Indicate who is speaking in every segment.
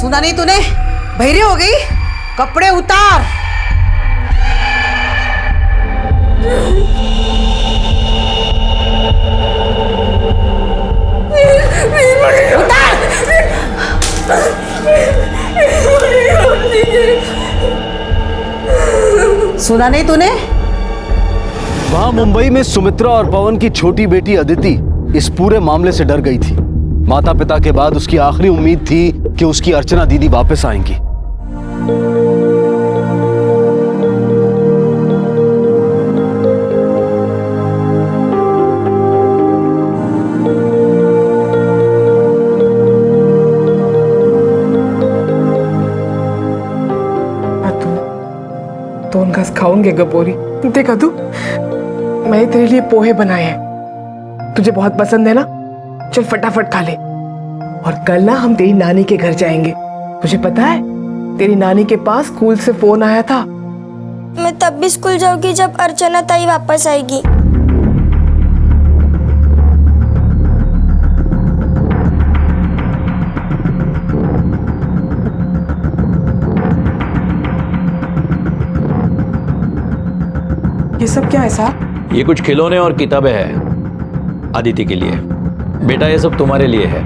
Speaker 1: सुना नहीं तूने? बहरी हो गई? कपड़े उतार। उतार। सुना नहीं तूने?
Speaker 2: वहां मुंबई में सुमित्रा और पवन की छोटी बेटी अदिति इस पूरे मामले से डर गई थी। माता पिता के बाद उसकी आखिरी उम्मीद थी कि उसकी अर्चना दीदी वापस आएंगी।
Speaker 3: दोन घास खाऊंगे गपोरी। देखा तू, मैं तेरे लिए पोहे बनाए हैं, तुझे बहुत पसंद है ना? चल फटाफट खा ले। और कल ना हम तेरी नानी के घर जाएंगे। तुझे पता है तेरी नानी के पास स्कूल से फोन आया था।
Speaker 4: मैं तब भी स्कूल जाऊंगी जब अर्चना ताई वापस आएगी।
Speaker 3: ये सब क्या है साहब?
Speaker 5: ये कुछ खिलौने और किताबें हैं अदिति के लिए। बेटा ये सब तुम्हारे लिए है।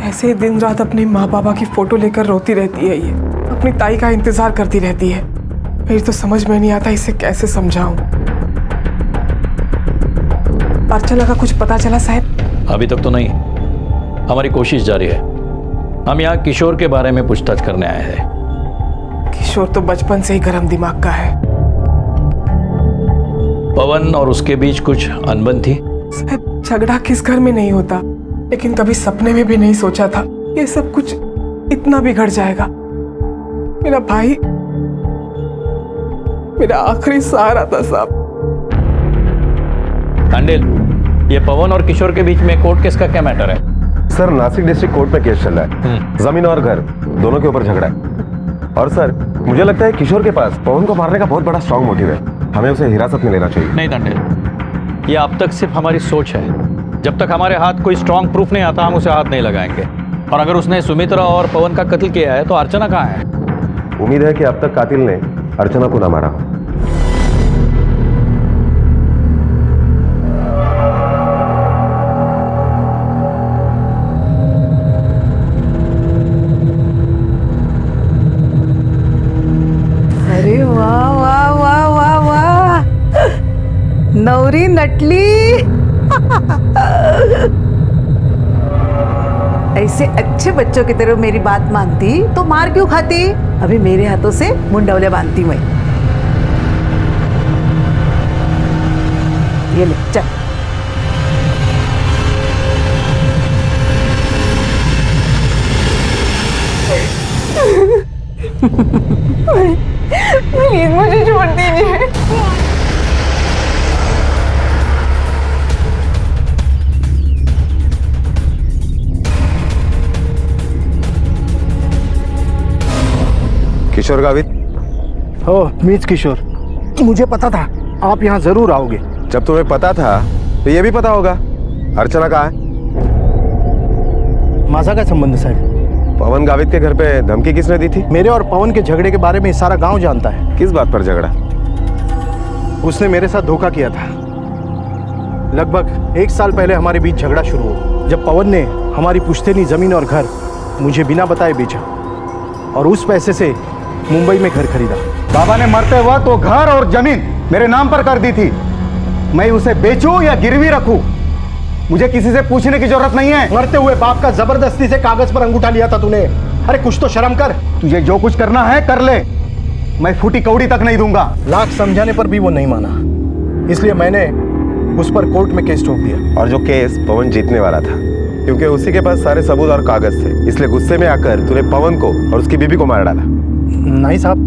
Speaker 3: ऐसे दिन रात अपने माँ बाबा की फोटो लेकर रोती रहती है। ये अपनी ताई का इंतजार करती रहती है। मेरी तो समझ में नहीं आता इसे कैसे समझाऊं। अर्चना का कुछ पता चला साहब?
Speaker 5: अभी तक तो नहीं, हमारी कोशिश जारी है। हम यहाँ किशोर के बारे में पूछताछ करने आए हैं।
Speaker 3: किशोर तो बचपन से ही गर्म दिमाग का है।
Speaker 5: पवन और उसके बीच कुछ अनबन थी?
Speaker 3: साहब झगड़ा किस घर में नहीं होता, लेकिन कभी सपने में भी नहीं सोचा था ये सब कुछ इतना बिगड़ जाएगा। मेरा भाई मेरा आखिरी सहारा था साहब।
Speaker 5: अंडिल, ये पवन और किशोर के बीच में कोर्ट केस का क्या मैटर है?
Speaker 6: सर नासिक डिस्ट्रिक्ट कोर्ट में केस चल रहा है। जमीन और घर दोनों के ऊपर झगड़ा है। और सर मुझे लगता है किशोर के पास पवन को मारने का बहुत बड़ा स्ट्रॉन्ग मोटिव है। हमें उसे हिरासत में लेना चाहिए।
Speaker 5: नहीं अंडिल, ये अब तक सिर्फ हमारी सोच है। जब तक हमारे हाथ कोई स्ट्रॉन्ग प्रूफ नहीं आता हम उसे हाथ नहीं लगाएंगे। और अगर उसने सुमित्रा और पवन का कत्ल किया है तो अर्चना कहाँ है?
Speaker 6: उम्मीद है कि अब तक कातिल ने अर्चना को ना मारा हो।
Speaker 1: अरे वाह वाह वाह वाह वाह, नवरी नटली। ऐसे अच्छे बच्चों की तरह मेरी बात मानती तो मार क्यों खाती? अभी मेरे हाथों से मुंडवले बांधती मैं। ये ले चल।
Speaker 3: प्लीज मुझे छोड़ दीजिए।
Speaker 6: किशोर गावित।
Speaker 2: ओह मीत किशोर, मुझे पता था आप यहाँ जरूर आओगे।
Speaker 6: जब तुम्हें पता था तो ये भी पता होगा अर्चना कहाँ है।
Speaker 2: माझा का संबंध साहब?
Speaker 6: पवन गावित के घर पे धमकी किसने दी थी?
Speaker 2: मेरे और पवन के झगड़े के बारे में सारा गांव जानता है।
Speaker 6: किस बात पर झगड़ा?
Speaker 2: उसने मेरे साथ धोखा किया था। लगभग 1 साल पहले हमारे बीच झगड़ा शुरू हुआ, जब पवन ने हमारी पुश्तैनी जमीन और घर मुझे बिना बताए बेचा और उस पैसे से मुंबई में घर खरीदा।
Speaker 7: बाबा ने मरते वक्त तो घर और जमीन मेरे नाम पर कर दी थी। मैं उसे बेचूं या गिरवी रखूं, मुझे किसी से पूछने की जरूरत नहीं है।
Speaker 2: मरते हुए बाप का जबरदस्ती से कागज पर अंगूठा लिया था तूने। अरे कुछ तो शर्म कर।
Speaker 7: तुझे जो कुछ करना है कर ले, मैं फूटी कौड़ी तक नहीं दूंगा।
Speaker 2: लाख समझाने पर भी वो नहीं माना, इसलिए मैंने उस पर कोर्ट में केस ठोक दिया।
Speaker 6: और जो केस पवन जीतने वाला था, क्योंकि उसी के पास सारे सबूत और कागज थे, इसलिए गुस्से में आकर तूने पवन को और उसकी बीबी को मार डाला।
Speaker 2: नहीं साहब,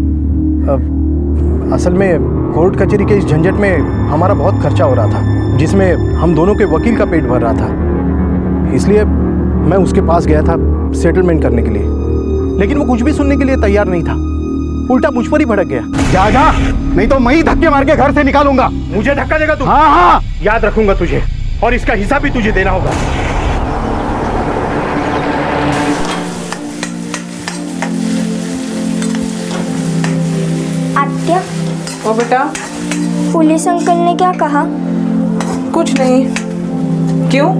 Speaker 2: असल में कोर्ट कचहरी के इस झंझट में हमारा बहुत खर्चा हो रहा था, जिसमें हम दोनों के वकील का पेट भर रहा था। इसलिए मैं उसके पास गया था सेटलमेंट करने के लिए, लेकिन वो कुछ भी सुनने के लिए तैयार नहीं था।
Speaker 7: उल्टा मुझ पर ही भड़क गया। जा जा, नहीं तो मैं ही धक्के मार के घर से निकालूंगा।
Speaker 8: मुझे धक्का देगा तू?
Speaker 7: हाँ हाँ,
Speaker 8: याद रखूंगा तुझे, और इसका हिसाब भी तुझे देना होगा।
Speaker 4: आत्या,
Speaker 3: ओ बेटा,
Speaker 4: पुलिस अंकल ने क्या कहा?
Speaker 3: कुछ नहीं। क्यों,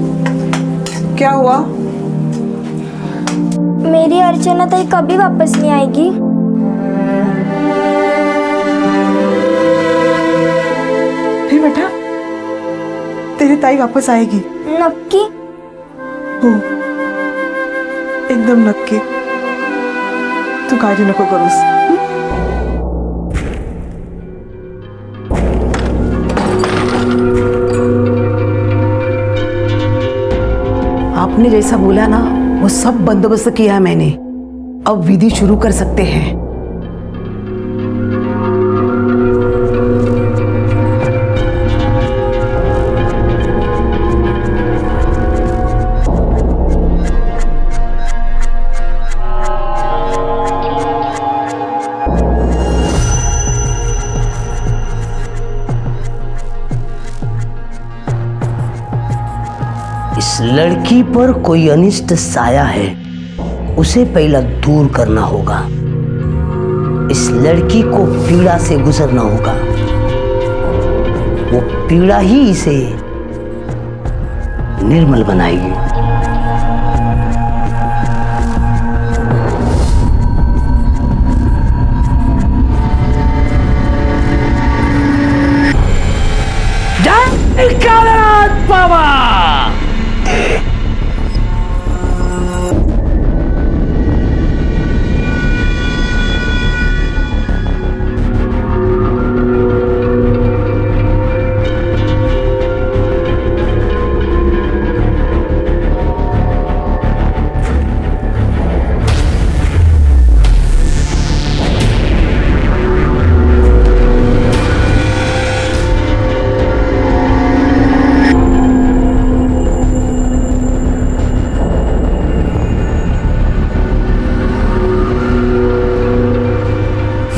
Speaker 3: क्या हुआ?
Speaker 4: मेरी अर्चना ताई कभी वापस नहीं आएगी?
Speaker 3: नहीं बेटा, तेरी ताई वापस आएगी।
Speaker 4: नक्की?
Speaker 3: हो, एकदम नक्की। तू काळजी नको करूस।
Speaker 1: आपने जैसा बोला ना, वो सब बंदोबस्त किया मैंने। अब विधि शुरू कर सकते हैं।
Speaker 9: इस लड़की पर कोई अनिष्ट साया है, उसे पहला दूर करना होगा। इस लड़की को पीड़ा से गुजरना होगा। वो पीड़ा ही इसे निर्मल बनाएगी। जय कालराज बाबा।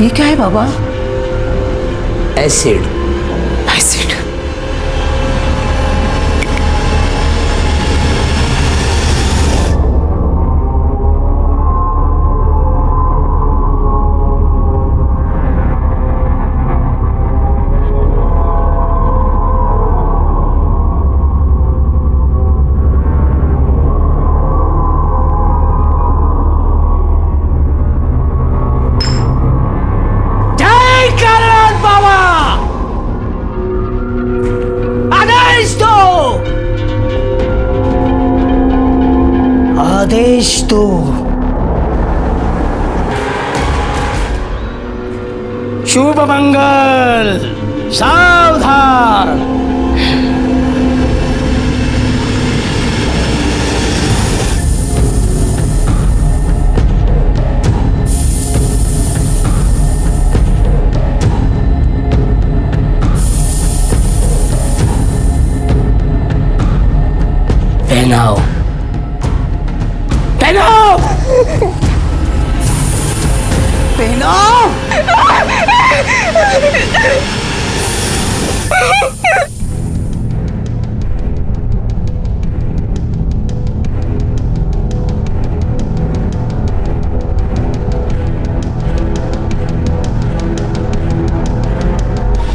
Speaker 1: ये क्या है बाबा?
Speaker 9: एसिड।
Speaker 1: एसिड?
Speaker 9: आदेश दो। शुभ मंगल। सावधान। पहनाओ, पहनाओ, पहनाओ।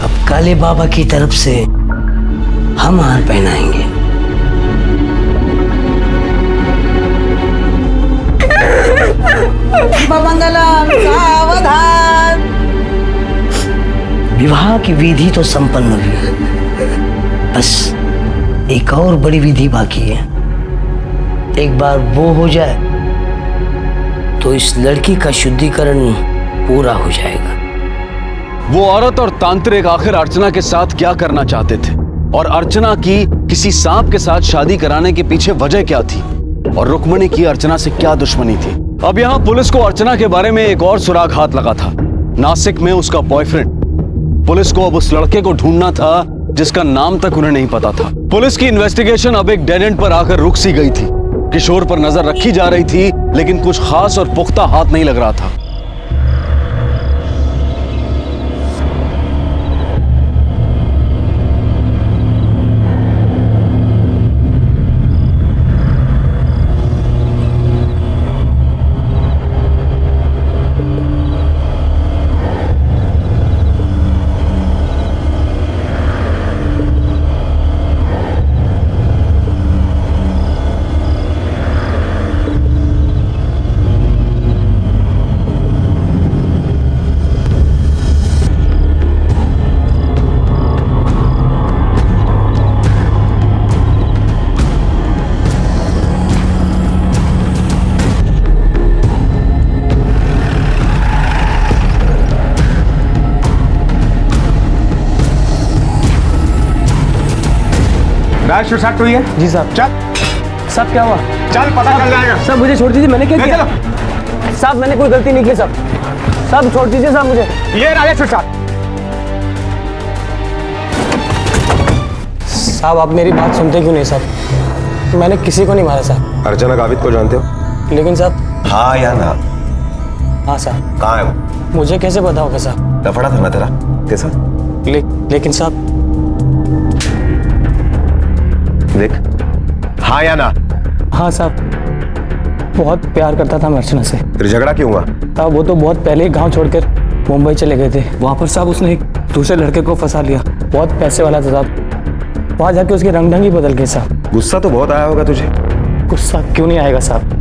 Speaker 9: अब काले बाबा की तरफ से हम हार पहनाएंगे।
Speaker 1: मंगलम, सावधान।
Speaker 9: विवाह की विधि तो संपन्न हुई, बस एक और बड़ी विधि बाकी है। एक बार वो हो जाए तो इस लड़की का शुद्धिकरण पूरा हो जाएगा।
Speaker 2: वो औरत और तांत्रिक आखिर अर्चना के साथ क्या करना चाहते थे, और अर्चना की किसी सांप के साथ शादी कराने के पीछे वजह क्या थी, और रुक्मणी की अर्चना से क्या दुश्मनी थी। अब यहाँ पुलिस को अर्चना के बारे में एक और सुराग हाथ लगा था, नासिक में उसका बॉयफ्रेंड। पुलिस को अब उस लड़के को ढूंढना था जिसका नाम तक उन्हें नहीं पता था। पुलिस की इन्वेस्टिगेशन अब एक डेड एंड पर आकर रुक सी गई थी। किशोर पर नजर रखी जा रही थी, लेकिन कुछ खास और पुख्ता हाथ नहीं लग रहा था।
Speaker 7: लास्ट शॉट हुई है।
Speaker 9: जी साहब।
Speaker 7: चल
Speaker 9: साहब क्या हुआ?
Speaker 7: चल पता चल जाएगा।
Speaker 9: साहब मुझे छोड़ दीजिए, मैंने क्या
Speaker 7: ले
Speaker 9: किया?
Speaker 7: चलो।
Speaker 9: साहब मैंने कोई गलती नहीं की साहब। साहब छोड़ दीजिए साहब मुझे।
Speaker 7: ये राजा शॉट।
Speaker 9: साहब आप मेरी बात सुनते क्यों नहीं साहब? मैंने किसी को नहीं मारा साहब।
Speaker 6: अर्चना गावित को जानते हो?
Speaker 9: लेकिन साहब।
Speaker 6: हाँ या ना?
Speaker 9: हाँ साहब।
Speaker 6: कहाँ है वो?
Speaker 9: मुझे कैसे पता होगा साहब?
Speaker 6: लफड़ा था ना तेरा? कैसा?
Speaker 9: लेकिन साहब।
Speaker 6: देख, हाँ या ना?
Speaker 9: हाँ साहब, बहुत प्यार करता था मैं अर्चना से।
Speaker 6: फिर झगड़ा क्यों हुआ?
Speaker 9: साहब वो तो बहुत पहले ही गांव छोड़कर मुंबई चले गए थे। वहाँ पर साहब उसने एक दूसरे लड़के को फंसा लिया। बहुत पैसे वाला था साहब। वहाँ जाके उसके रंग ढंग ही बदल गए साहब।
Speaker 6: गुस्सा तो बहुत आया होगा तुझे।
Speaker 9: गुस्सा क्यों नहीं आएगा साहब?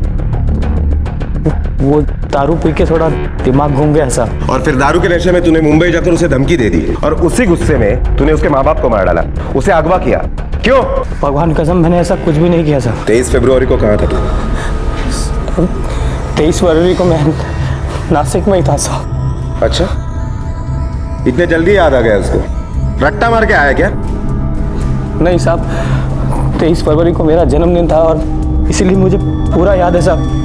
Speaker 9: वो दारू पी के थोड़ा दिमाग घूम गया साहब।
Speaker 6: और फिर दारू के नशे में तूने मुंबई जाकर उसे धमकी दे दी और उसी गुस्से में तूने उसके माँ बाप को मार डाला, उसे अगवा किया। क्यों?
Speaker 9: भगवान कसम मैंने ऐसा कुछ भी नहीं किया साहब।
Speaker 6: 23 फरवरी को कहाँ था तू?
Speaker 9: 23 फरवरी को मैं नासिक में ही था साहब।
Speaker 6: अच्छा, इतने जल्दी याद आ गया उसको? रट्टा मार के आया क्या?
Speaker 9: नहीं साहब, 23 फरवरी को मेरा जन्मदिन था और इसीलिए मुझे पूरा याद है साहब।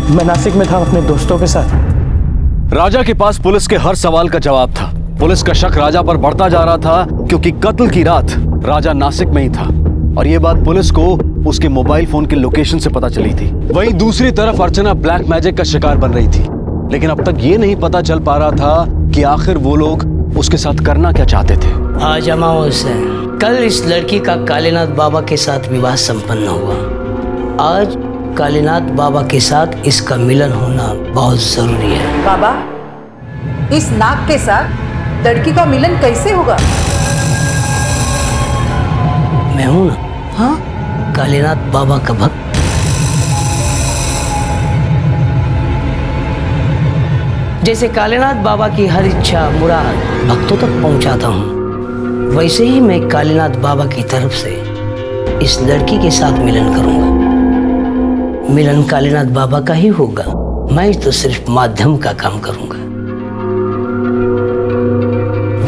Speaker 9: मैं नासिक में था अपने दोस्तों के साथ।
Speaker 2: राजा के पास पुलिस के हर सवाल का जवाब था। पुलिस का शक राजा पर बढ़ता जा रहा था क्योंकि कत्ल की रात राजा नासिक में ही था और यह बात पुलिस को उसके मोबाइल फोन के लोकेशन से पता चली थी। वहीं दूसरी तरफ अर्चना ब्लैक मैजिक का शिकार बन रही थी, लेकिन अब तक ये नहीं पता चल पा रहा था कि आखिर वो लोग उसके साथ करना क्या चाहते थे।
Speaker 9: आज अमावस्या है। कल इस लड़की का कालीनाथ बाबा के साथ विवाह संपन्न हुआ। आज कालीनाथ बाबा के साथ इसका मिलन होना बहुत जरूरी है।
Speaker 1: बाबा, इस नाग के साथ लड़की का मिलन कैसे होगा?
Speaker 9: मैं हूं ना।
Speaker 1: हाँ?
Speaker 9: कालीनाथ बाबा का भक्त। जैसे कालीनाथ बाबा की हर इच्छा मुराद भक्तों तक पहुंचाता हूं, वैसे ही मैं कालीनाथ बाबा की तरफ से इस लड़की के साथ मिलन करूंगा। मिलन कालीनाथ बाबा का ही होगा, मैं तो सिर्फ माध्यम का काम करूंगा।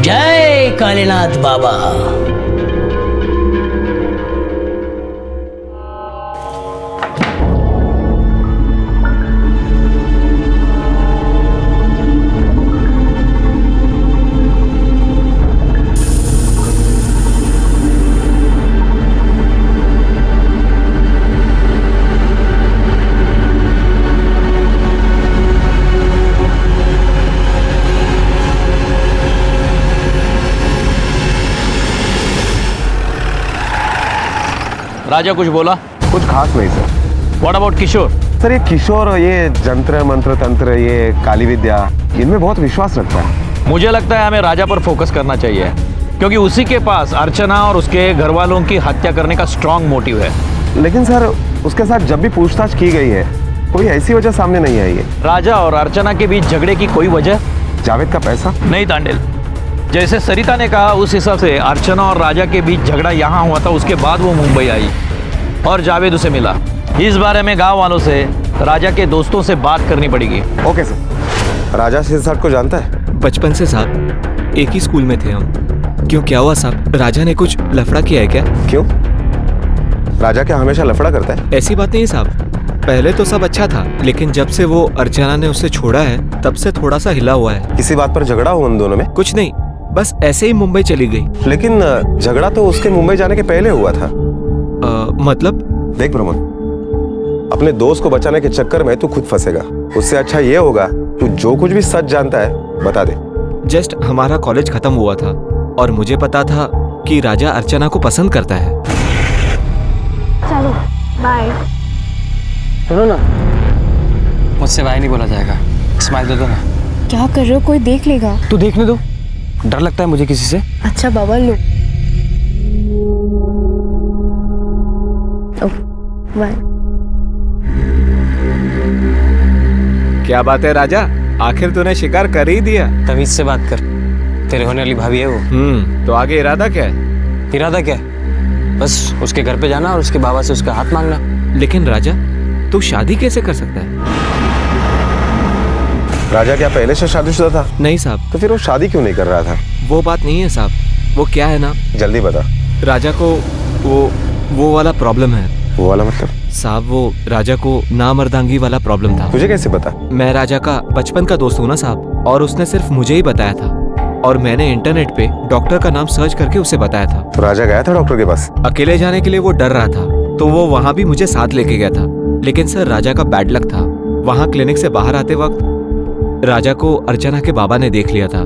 Speaker 9: जय कालीनाथ बाबा।
Speaker 5: राजा कुछ बोला?
Speaker 6: कुछ खास नहीं sir.
Speaker 5: What about Kishore?
Speaker 6: Sir ये किशोर ये जंत्र मंत्र तंत्र ये काली विद्या इनमें बहुत विश्वास रखता है।
Speaker 5: मुझे लगता है हमें राजा पर फोकस करना चाहिए क्योंकि उसी के पास अर्चना और उसके घर वालों की हत्या करने का स्ट्रॉन्ग मोटिव है।
Speaker 6: लेकिन सर उसके साथ जब भी पूछताछ की गई है कोई ऐसी वजह सामने नहीं आई है।
Speaker 5: राजा और अर्चना के बीच झगड़े की कोई वजह?
Speaker 6: जावेद का पैसा?
Speaker 5: नहीं तांडेल, जैसे सरिता ने कहा उस हिसाब से अर्चना और राजा के बीच झगड़ा यहाँ हुआ था, उसके बाद वो मुंबई आई और जावेद उसे मिला। इस बारे में गांव वालों से राजा के दोस्तों से बात करनी पड़ेगी।
Speaker 6: Okay sir. राजा सिरसाट को जानता है?
Speaker 10: बचपन से साहब एक ही स्कूल में थे हम। क्यों, क्या हुआ साहब? राजा ने कुछ लफड़ा किया है क्या?
Speaker 6: क्यों? राजा क्या हमेशा लफड़ा करता है?
Speaker 10: ऐसी बात नहीं साहब, पहले तो सब अच्छा था, लेकिन जब से वो अर्चना ने उसे छोड़ा है तब से थोड़ा सा हिला हुआ है।
Speaker 6: किसी बात पर झगड़ा हुआ उन दोनों में?
Speaker 10: कुछ नहीं, बस ऐसे ही मुंबई चली गई।
Speaker 6: लेकिन झगड़ा तो उसके मुंबई जाने के पहले हुआ था।
Speaker 10: मतलब?
Speaker 6: देख प्रमोद, अपने दोस्त को बचाने के चक्कर में तू खुद फंसेगा। उससे अच्छा ये होगा तू जो कुछ भी सच जानता है बता दे।
Speaker 10: जस्ट हमारा कॉलेज खत्म हुआ था और मुझे पता था कि राजा अर्चना को पसंद करता है।
Speaker 4: चलो बाय।
Speaker 9: सुनो ना, मुझसे बाय नहीं बोला जाएगा। स्माइल दे दो ना।
Speaker 4: क्या कर रहे हो? कोई देख लेगा।
Speaker 9: तू देखने दो, डर लगता है मुझे किसी से।
Speaker 4: अच्छा बाबा लो। बाय।
Speaker 10: क्या बात है राजा, आखिर तूने शिकार कर ही दिया।
Speaker 9: तमीज से बात कर, तेरे होने वाली भाभी है वो।
Speaker 10: तो आगे इरादा क्या है?
Speaker 9: इरादा क्या है? बस उसके घर पे जाना और उसके बाबा से उसका हाथ मांगना।
Speaker 10: लेकिन राजा तू शादी कैसे कर सकता है?
Speaker 6: राजा क्या पहले से शादीशुदा था?
Speaker 10: नहीं साहब।
Speaker 6: तो फिर वो शादी क्यों नहीं कर रहा था?
Speaker 10: वो बात नहीं है साहब, वो क्या है ना,
Speaker 6: जल्दी बता।
Speaker 10: राजा को वो वाला प्रॉब्लम है
Speaker 6: वो वाला मतलब?
Speaker 10: साहब, वो राजा को नामर्दांगी वाला प्रॉब्लम था।
Speaker 6: तुझे कैसे पता?
Speaker 10: मैं राजा का बचपन का दोस्त हूँ ना साहब, और उसने सिर्फ मुझे ही बताया था, और मैंने इंटरनेट पे डॉक्टर का नाम सर्च करके उसे बताया था।
Speaker 6: तो राजा गया था डॉक्टर के पास?
Speaker 10: अकेले जाने के लिए वो डर रहा था, तो वो वहाँ भी मुझे साथ लेके गया था। लेकिन सर, राजा का बैड लक था। वहाँ क्लिनिक से बाहर आते वक्त राजा को अर्चना के बाबा ने देख लिया था।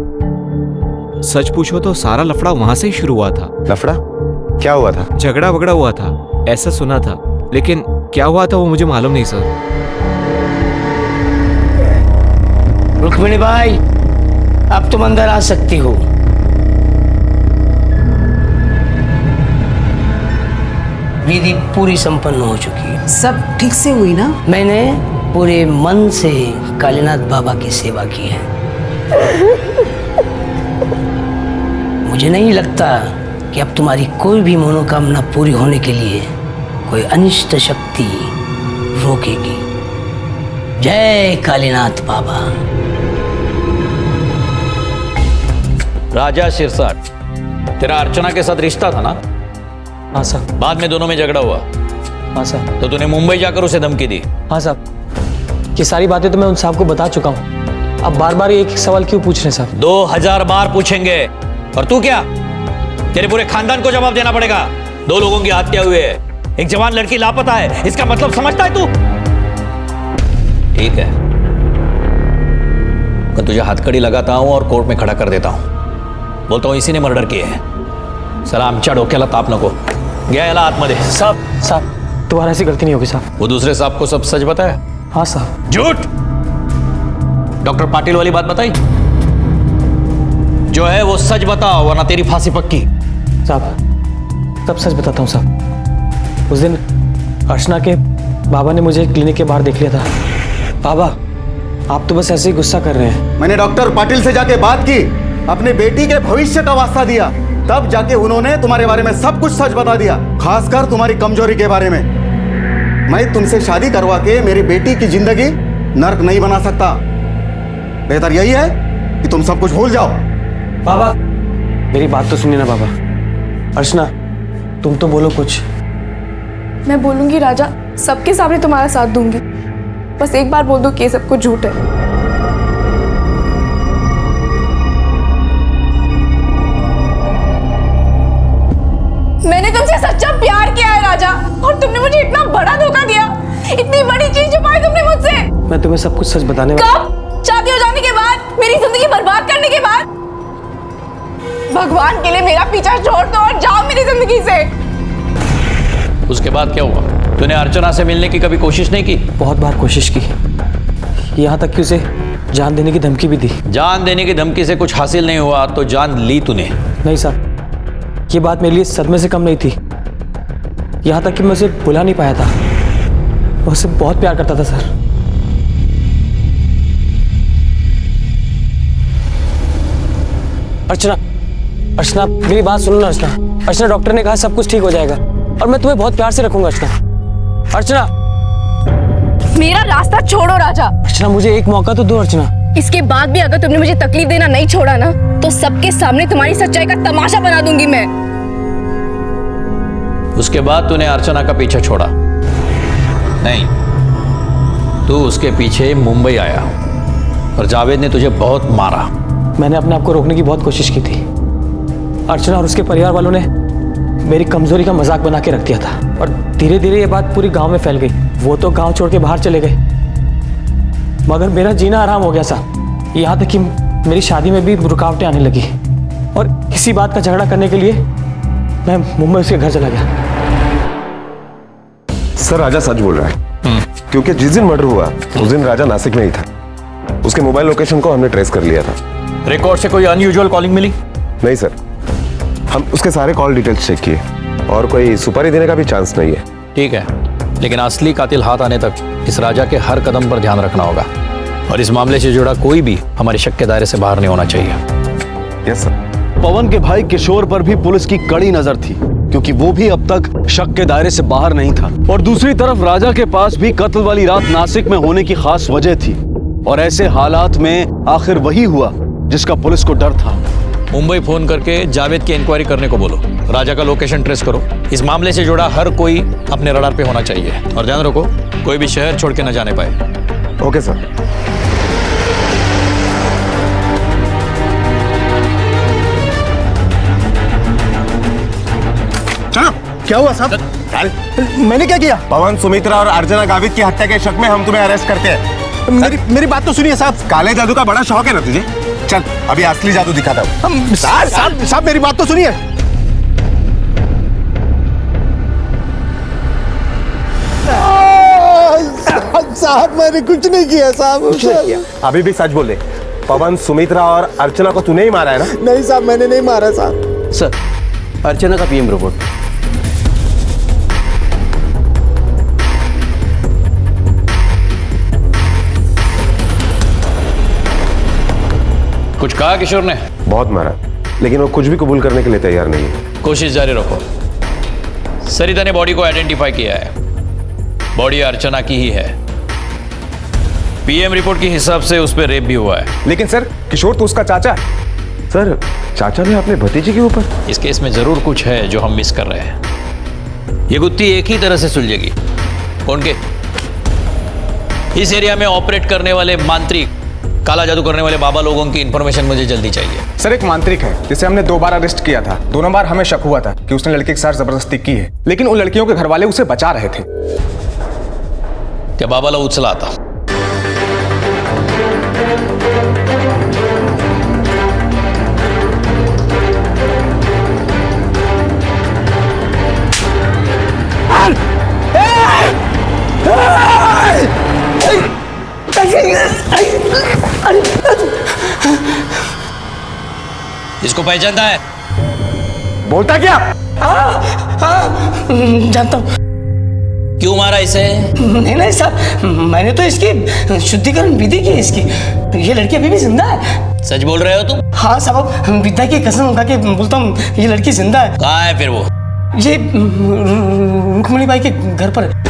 Speaker 10: सच पूछो तो सारा लफड़ा वहाँ से ही शुरू हुआ था।
Speaker 6: लफड़ा? क्या हुआ था?
Speaker 10: झगड़ा वगड़ा हुआ था, ऐसा सुना था, लेकिन क्या हुआ था वो मुझे मालूम नहीं सर।
Speaker 9: रुक्मिणी भाई, अब तुम अंदर आ सकती हो। विधि पूरी संपन्न हो चुकी है।
Speaker 1: सब ठीक से हुई ना?
Speaker 9: मैंने पूरे मन से कालीनाथ बाबा की सेवा की है। मुझे नहीं लगता कि अब तुम्हारी कोई भी मनोकामना पूरी होने के लिए कोई अनिष्ट शक्ति रोकेगी। जय कालीनाथ बाबा।
Speaker 5: राजा सिरसाट, तेरा अर्चना के साथ रिश्ता था ना?
Speaker 11: हाँ साहब।
Speaker 5: बाद में दोनों में झगड़ा हुआ?
Speaker 11: हाँ साहब।
Speaker 5: तो तूने मुंबई जाकर उसे धमकी दी?
Speaker 11: हाँ साहब, ये सारी बातें तो मैं उन साहब को बता चुका हूँ। अब बार बार एक सवाल क्यों पूछ रहे हैं साहब?
Speaker 5: 2000 बार पूछेंगे। और तू क्या? तेरे पूरे खानदान को जवाब देना पड़ेगा। 2 लोगों की हत्या हुई है, एक जवान लड़की लापता है, इसका मतलब समझता है तू? ठीक है, मैं तुझे हथकड़ी लगाता हूं और कोर्ट में खड़ा कर देता हूं। बोलता हूं इसी ने मर्डर किया है। सला आमच्या डोक्याला ताप नको। गया याला आतमध्ये।
Speaker 11: साहब, तुम्हारा ऐसी गलती नहीं होगी साहब।
Speaker 5: वो दूसरे साहब को सब सच बताया?
Speaker 11: हाँ साहब।
Speaker 5: झूठ। डॉक्टर पाटिल वाली बात बताई? जो है वो सच बताओ, वरना तेरी फांसी पक्की।
Speaker 11: साहब, सब सच बताता हूँ साहब। उस दिन अर्चना के बाबा ने मुझे क्लिनिक के बाहर देख लिया था। बाबा, आप तो बस ऐसे ही गुस्सा कर रहे हैं।
Speaker 7: मैंने डॉक्टर पाटिल से जाके बात की, अपने बेटी के भविष्य का वास्ता दिया, तब जाके उन्होंने तुम्हारे बारे में सब कुछ सच बता दिया, खासकर तुम्हारी कमजोरी के बारे में। मैं तुमसे शादी करवा के मेरी बेटी की जिंदगी नर्क नहीं बना सकता। बेहतर यही है कि तुम सब कुछ भूल जाओ।
Speaker 11: बाबा, मेरी बात तो सुनिए ना बाबा। अर्चना, तुम तो बोलो कुछ।
Speaker 12: मैं बोलूंगी राजा, सबके सामने तुम्हारा साथ दूंगी। बस एक बार बोल दो कि ये सब कुछ झूठ है। मैंने तुमसे सच्चा प्यार किया है राजा, और तुमने मुझे इतना बड़ा धोखा दिया। इतनी बड़ी चीज छुपाई तुमने मुझसे।
Speaker 11: मैं तुम्हें सब कुछ सच बताने
Speaker 12: कब? शादी हो जाने के बाद? मेरी जिंदगी बर्बाद करने के बाद? भगवान के लिए मेरा पीछा छोड़ दो और जाओ मेरी जिंदगी से।
Speaker 5: उसके बाद क्या हुआ? तूने अर्चना से मिलने की कभी कोशिश नहीं की?
Speaker 11: बहुत बार कोशिश की, यहाँ तक कि उसे जान देने की धमकी भी दी।
Speaker 5: जान देने की धमकी से कुछ हासिल नहीं हुआ तो जान ली तूने?
Speaker 11: नहीं साहब, ये बात मेरे लिए सदमे से कम नहीं थी। यहाँ तक कि मैं उसे भुला नहीं पाया था। मैं उससे बहुत प्यार करता था सर। अर्चना, अर्चना, मेरी बात सुनो ना अर्चना। अर्चना, डॉक्टर ने कहा सब कुछ ठीक हो जाएगा और मैं तुम्हें बहुत प्यार से रखूंगा अर्चना। अर्चना,
Speaker 12: मेरा रास्ता छोड़ो राजा।
Speaker 11: अर्चना, मुझे एक मौका तो दो अर्चना।
Speaker 12: इसके बाद भी अगर तुमने मुझे तकलीफ देना नहीं छोड़ा ना, तो सबके सामने तुम्हारी सच्चाई का तमाशा बना दूंगी मैं।
Speaker 5: उसके बाद तूने अर्चना का पीछा छोड़ा नहीं? तू उसके पीछे मुंबई आया और जावेद ने तुझे बहुत मारा।
Speaker 11: मैंने अपने आप को रोकने की बहुत कोशिश की थी। अर्चना और उसके परिवार वालों ने मेरी कमजोरी का मजाक बना के रख दिया था, और धीरे धीरे ये बात पूरी गांव में फैल गई। वो तो गांव छोड़ के बाहर चले गए, मगर मेरा जीना आराम हो गया साहब। यहाँ तक कि मेरी शादी में भी रुकावटें आने लगी, और इसी बात का झगड़ा करने के लिए मैं मुंबई उसके घर चला गया।
Speaker 6: सर, राजा सच बोल रहा है, क्योंकि जिस दिन मर्डर हुआ उस दिन राजा नासिक में ही था। उसके मोबाइल लोकेशन को हमने ट्रेस कर लिया था।
Speaker 5: रिकॉर्ड से कोई अनयूजुअल कॉलिंग मिली?
Speaker 6: नहीं सर, हम उसके सारे कॉल डिटेल्स चेक किए और कोई सुपारी देने का भी चांस नहीं है।
Speaker 5: ठीक है, लेकिन असली कातिल हाथ आने तक इस राजा के हर कदम पर ध्यान रखना होगा, और इस मामले से जुड़ा कोई भी हमारे शक के दायरे से बाहर नहीं होना चाहिए।
Speaker 6: Yes sir.
Speaker 2: पवन के भाई किशोर पर भी पुलिस की कड़ी नजर थी, क्योंकि वो भी अब तक शक के दायरे से बाहर नहीं था। और दूसरी तरफ राजा के पास भी कत्ल वाली रात नासिक में होने की खास वजह थी, और ऐसे हालात में आखिर वही हुआ जिसका पुलिस को डर था।
Speaker 5: मुंबई फोन करके जावेद की इंक्वायरी करने को बोलो। राजा का लोकेशन ट्रेस करो। इस मामले से जुड़ा हर कोई अपने रडार पे होना चाहिए और ध्यान रखो कोई भी शहर छोड़ के न जाने पाए।
Speaker 6: Okay sir.
Speaker 8: चलो, क्या हुआ साहब? मैंने क्या किया?
Speaker 6: पवन, सुमित्रा और अर्चना गावित की हत्या के शक में हम तुम्हें अरेस्ट करते हैं।
Speaker 8: मेरी बात तो सुनिए साहब।
Speaker 6: काले जादू का बड़ा शौक है ना तुझे? चल अभी असली जादू दिखाता हूँ।
Speaker 8: साहब मेरी बात तो सुनिए। साहब मैंने कुछ नहीं किया साहब।
Speaker 6: अभी भी सच बोले। पवन, सुमित्रा और अर्चना को तूने ही मारा है ना?
Speaker 8: नहीं साहब, मैंने नहीं मारा साहब।
Speaker 2: सर, अर्चना का पीएम रिपोर्ट।
Speaker 5: कुछ कहा किशोर ने?
Speaker 6: बहुत मारा, लेकिन वो कुछ भी कबूल करने के लिए तैयार नहीं है।
Speaker 5: कोशिश जारी रखो। सरिता ने बॉडी को आइडेंटिफाई किया है। बॉडी अर्चना की ही है। पीएम रिपोर्ट के हिसाब से उस पर रेप भी हुआ है।
Speaker 10: लेकिन सर, किशोर तो उसका चाचा है।
Speaker 6: सर, चाचा ने अपने भतीजे के ऊपर?
Speaker 5: इस केस में जरूर कुछ है जो हम मिस कर रहे हैं। ये गुत्थी एक ही तरह से सुलझेगी। कौन के? इस एरिया में ऑपरेट करने वाले मांत्रिक, काला जादू करने वाले बाबा लोगों की इंफॉर्मेशन मुझे जल्दी चाहिए।
Speaker 10: सर, एक मांत्रिक है जिसे हमने 2 बार अरेस्ट किया था। दोनों बार हमें शक हुआ था कि उसने लड़के के साथ जबरदस्ती की है, लेकिन उन लड़कियों के घर वाले उसे बचा रहे थे।
Speaker 5: क्या बाबाला उचला आता? इसको पहचानता है?
Speaker 8: बोलता क्या?
Speaker 9: जानता हूँ।
Speaker 5: क्यों मारा इसे?
Speaker 9: नहीं साहब, मैंने तो इसकी शुद्धिकरण विधि की इसकी। ये लड़की अभी भी जिंदा है।
Speaker 5: सच बोल रहे हो तुम?
Speaker 9: हाँ साहब, विद्या की कसम खा के बोलता हूँ, ये लड़की जिंदा है।
Speaker 5: कहाँ है फिर वो?
Speaker 9: ये रुक्मिणी बाई के घर पर है।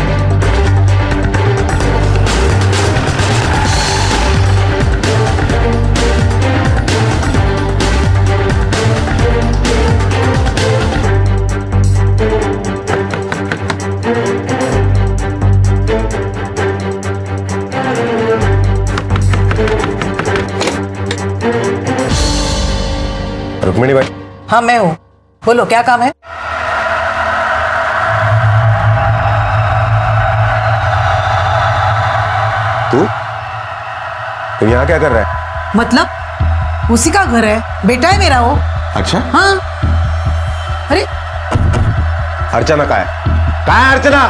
Speaker 6: रुक्मिणी भाई।
Speaker 1: हाँ मैं हूँ, बोलो क्या काम है?
Speaker 6: तुम यहाँ क्या कर रहा है?
Speaker 1: मतलब उसी का घर है, बेटा है मेरा वो।
Speaker 6: अच्छा।
Speaker 1: हाँ। अरे
Speaker 6: अर्चना कहाँ है? कहाँ है अर्चना?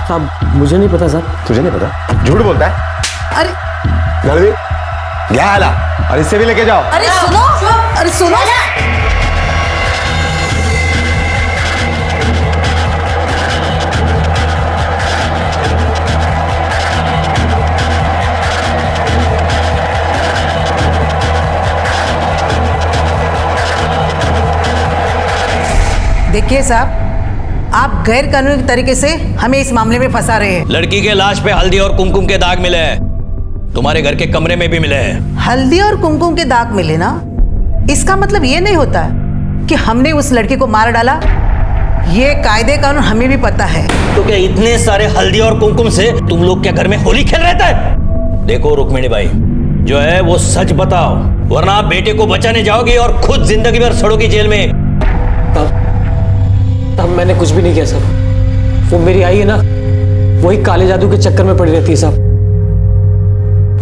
Speaker 11: साहब मुझे नहीं पता सर।
Speaker 6: तुझे नहीं पता? झूठ बोलता है।
Speaker 1: अरे
Speaker 6: नलवी, क्या हाल? और इससे भी लेके जाओ।
Speaker 1: अरे सुनो, अरे सुनो। देखिए साहब, आप गैर कानूनी तरीके से हमें इस मामले में फंसा रहे हैं।
Speaker 5: लड़की के लाश पे हल्दी और कुमकुम के दाग मिले हैं। तुम्हारे घर के कमरे में भी मिले हैं।
Speaker 1: हल्दी और कुमकुम के दाग मिले ना, इसका मतलब ये नहीं होता कि हमने उस लड़की को मार डाला। ये कायदे कानून हमें भी पता है।
Speaker 5: तो क्या इतने सारे हल्दी और कुमकुम से तुम लोग क्या घर में होली खेल रहे थे? देखो रुक्मिणी बाई, जो है वो सच बताओ, वरना आप बेटे को बचाने जाओगी और खुद जिंदगी भर सड़ोगी जेल में।
Speaker 11: तब मैंने कुछ भी नहीं किया साहब। वो मेरी आई है ना, वही काले जादू के चक्कर में पड़ी रहती है साहब।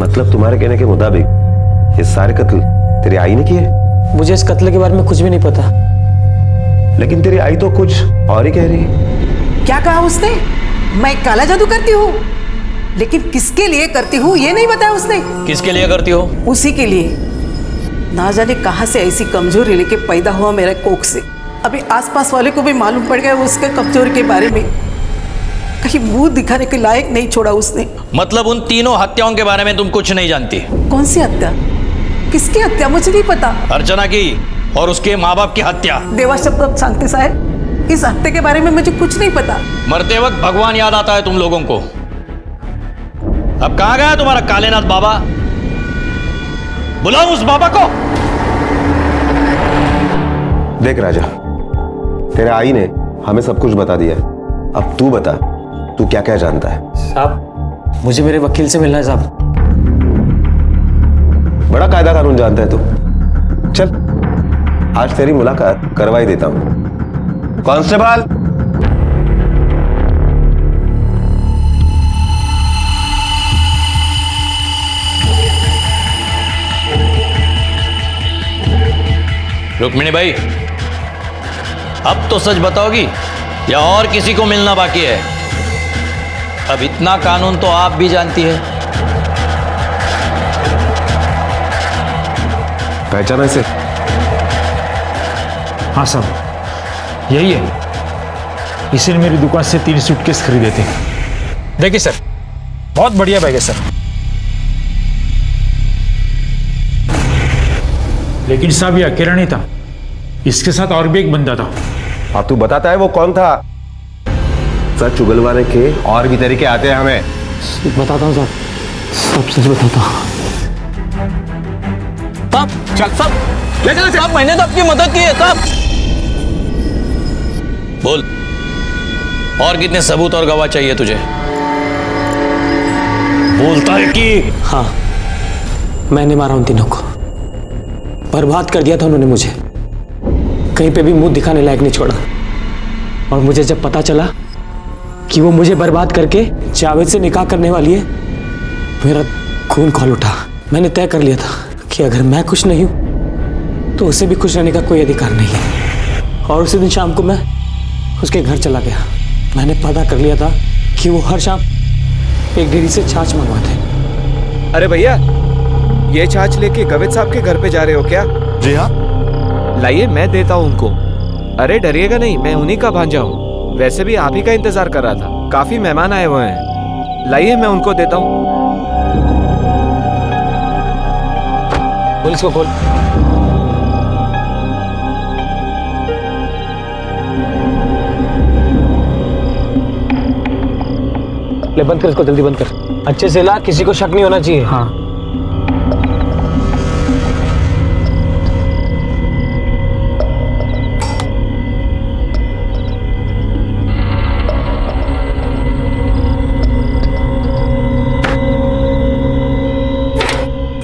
Speaker 6: मतलब तुम्हारे कहने के मुताबिक ये सारे कत्ल तेरी आई ने किए?
Speaker 11: मुझे इस कत्ल के बारे में कुछ भी नहीं पता।
Speaker 6: लेकिन तेरी आई तो कुछ और ही कह रही है।
Speaker 1: क्या कहा उसने? मैं काला जादू करती हूँ, लेकिन किसके लिए करती हूँ ये नहीं बताया उसने।
Speaker 5: किसके लिए करती हो?
Speaker 1: उसी के लिए। ना जाने कहां से ऐसी कमजोरी लेके पैदा हुआ मेरा कोख से। अभी आसपास वाले को भी मालूम पड़ गया उसके कमजोरी के बारे में। कहीं मुंह दिखाने के लायक नहीं छोड़ा उसने।
Speaker 5: मतलब उन तीनों हत्याओं के बारे में तुम कुछ नहीं जानती?
Speaker 1: कौन सी हत्या? किसकी हत्या? मुझे नहीं पता।
Speaker 5: अर्चना की और उसके माँ बाप की हत्या।
Speaker 1: देवा शब्द शांति साहब, इस हत्या के बारे में मुझे कुछ नहीं पता।
Speaker 5: मरते वक्त भगवान याद आता है तुम लोगों को। अब कहाँ गया तुम्हारा कालेनाथ बाबा? बुलाओ उस बाबा को।
Speaker 6: देख राजा, तेरे आई ने हमें सब कुछ बता दिया है। अब तू बता, तू क्या क्या जानता है?
Speaker 11: साहब, मुझे मेरे वकील से मिलना है साहब।
Speaker 6: बड़ा कायदा कानून जानता है तू। चल, आज तेरी मुलाकात करवाई देता हूं। कांस्टेबल,
Speaker 5: रुक्मिणी भाई, अब तो सच बताओगी या और किसी को मिलना बाकी है? अब इतना कानून तो आप भी जानती है।
Speaker 6: पहचाना इसे?
Speaker 13: हाँ साहब, यही है। इसी ने मेरी दुकान से 3 सूटकेस खरीदे थे। देखिए सर, बहुत बढ़िया बैग है सर। लेकिन साहब ये अकेला नहीं था, इसके साथ और भी एक बंदा था।
Speaker 6: अब तू बताता है वो कौन था? सच उगलवाने के और भी तरीके आते हैं हमें।
Speaker 11: बताता हूँ साहब, सब सच बताता हूँ।
Speaker 5: साहब, मैंने तो आपकी मदद की है साहब। बोल, और कितने सबूत और गवाह चाहिए तुझे? बोलता है कि
Speaker 11: हाँ, मैंने मारा उन तीनों को। बर्बाद कर दिया था उन्होंने मुझे, कहीं पे भी मुंह दिखाने लायक नहीं छोड़ा। और मुझे जब पता चला कि वो मुझे बर्बाद करके जावेद से निकाह करने वाली है, मेरा खून खौल उठा। मैंने तय कर लिया था कि अगर मैं खुश नहीं हूं तो उसे भी खुश रहने का कोई अधिकार नहीं है। और उसी दिन शाम को मैं उसके घर चला गया। मैंने पता कर लिया था कि वो हर शाम एक डेयरी से छाछ मंगवाते।
Speaker 10: अरे भैया, ये छाछ लेके गवेद साहब के घर पे जा रहे हो क्या?
Speaker 7: जी हाँ।
Speaker 10: लाइए, मैं देता हूँ उनको। अरे डरिएगा नहीं, मैं उन्हीं का भांजा हूँ। वैसे भी आप ही का इंतजार कर रहा था, काफी मेहमान आए हुए हैं। लाइए, मैं उनको देता हूँ।
Speaker 11: पुलिस को खोल। ले, बंद कर इसको, जल्दी बंद कर। अच्छे से ला, किसी को शक नहीं होना चाहिए। हाँ।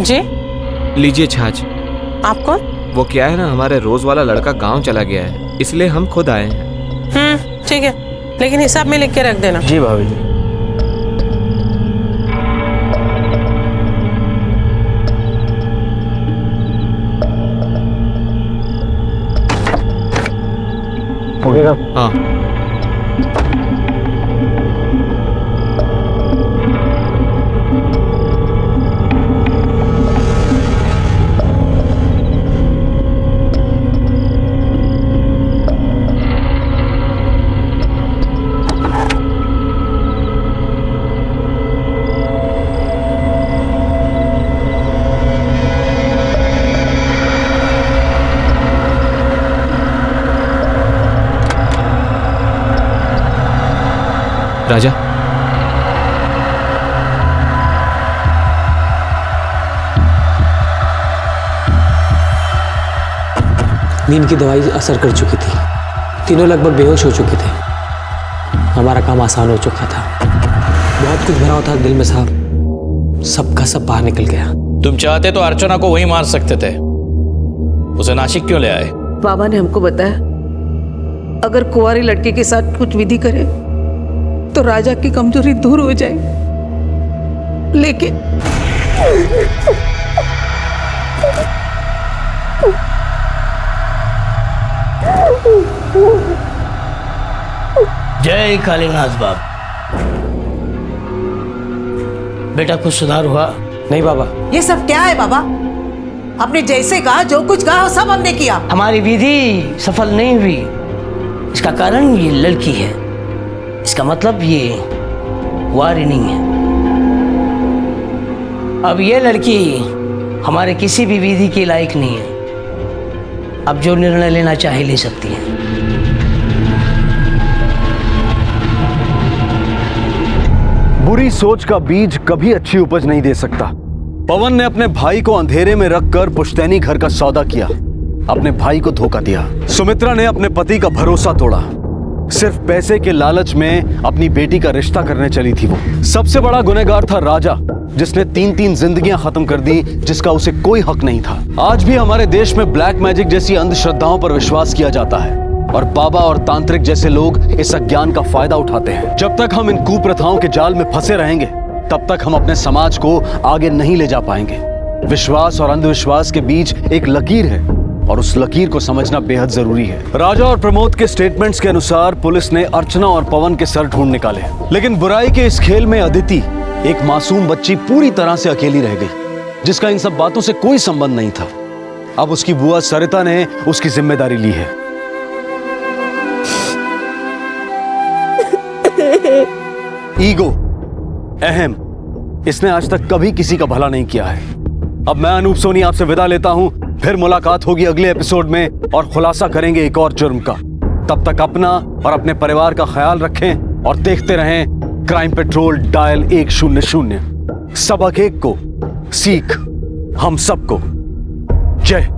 Speaker 12: जी,
Speaker 10: लीजिए छाछ।
Speaker 12: आप कौन?
Speaker 10: वो क्या है ना, हमारे रोज वाला लड़का गांव चला गया है, इसलिए हम खुद आए हैं।
Speaker 12: ठीक है, लेकिन हिसाब में लिख के रख देना।
Speaker 11: जी भाभी जी। हो गया?
Speaker 10: हाँ। राजा,
Speaker 11: नींद की दवाई असर कर चुकी थी, तीनों लगभग बेहोश हो चुके थे। हमारा काम आसान हो चुका था। बहुत कुछ भरा हुआ था दिल में साहब, सबका सब बाहर निकल गया।
Speaker 5: तुम चाहते तो अर्चना को वहीं मार सकते थे, उसे नासिक क्यों ले आए?
Speaker 1: बाबा ने हमको बताया अगर कुंवारी लड़के के साथ कुछ विधि करे तो राजा की कमजोरी दूर हो जाए, लेकिन
Speaker 9: जय कालीनाथ बाप। बेटा कुछ सुधार हुआ?
Speaker 11: नहीं बाबा।
Speaker 1: ये सब क्या है बाबा? आपने जैसे कहा, जो कुछ कहा वो सब हमने किया।
Speaker 9: हमारी विधि सफल नहीं हुई, इसका कारण ये लड़की है। इसका मतलब ये वारिनी है। अब ये लड़की हमारे किसी भी विधि के लायक नहीं है। अब जो निर्णय लेना चाहे ले सकती है।
Speaker 2: बुरी सोच का बीज कभी अच्छी उपज नहीं दे सकता। पवन ने अपने भाई को अंधेरे में रखकर पुश्तैनी घर का सौदा किया अपने भाई को धोखा दिया। सुमित्रा ने अपने पति का भरोसा तोड़ा। सिर्फ पैसे के लालच में अपनी बेटी का रिश्ता करने चली थी वो। सबसे बड़ा गुनहगार था राजा, जिसने 3-3 जिंदगियां खत्म कर दी जिसका उसे कोई हक नहीं था। आज भी हमारे देश में ब्लैक मैजिक जैसी अंधश्रद्धाओं पर विश्वास किया जाता है और बाबा और तांत्रिक जैसे लोग इस अज्ञान का फायदा उठाते हैं। जब तक हम इन कुप्रथाओं के जाल में फंसे रहेंगे तब तक हम अपने समाज को आगे नहीं ले जा पाएंगे। विश्वास और अंधविश्वास के बीच एक लकीर है और उस लकीर को समझना बेहद जरूरी है। राजा और प्रमोद के स्टेटमेंट्स के अनुसार पुलिस ने अर्चना और पवन के सर ढूंढ निकाले, लेकिन बुराई के इस खेल में अदिति, एक मासूम बच्ची, पूरी तरह से अकेली रह गई, जिसका इन सब बातों से कोई संबंध नहीं था। अब उसकी बुआ सरिता ने उसकी जिम्मेदारी ली है। ईगो, अहम, इसने आज तक कभी किसी का भला नहीं किया है। अब मैं अनूप सोनी आपसे विदा लेता हूं। फिर मुलाकात होगी अगले एपिसोड में और खुलासा करेंगे एक और जुर्म का। तब तक अपना और अपने परिवार का ख्याल रखें और देखते रहें क्राइम पेट्रोल डायल 100। सबक एक को, सीख हम सबको। जय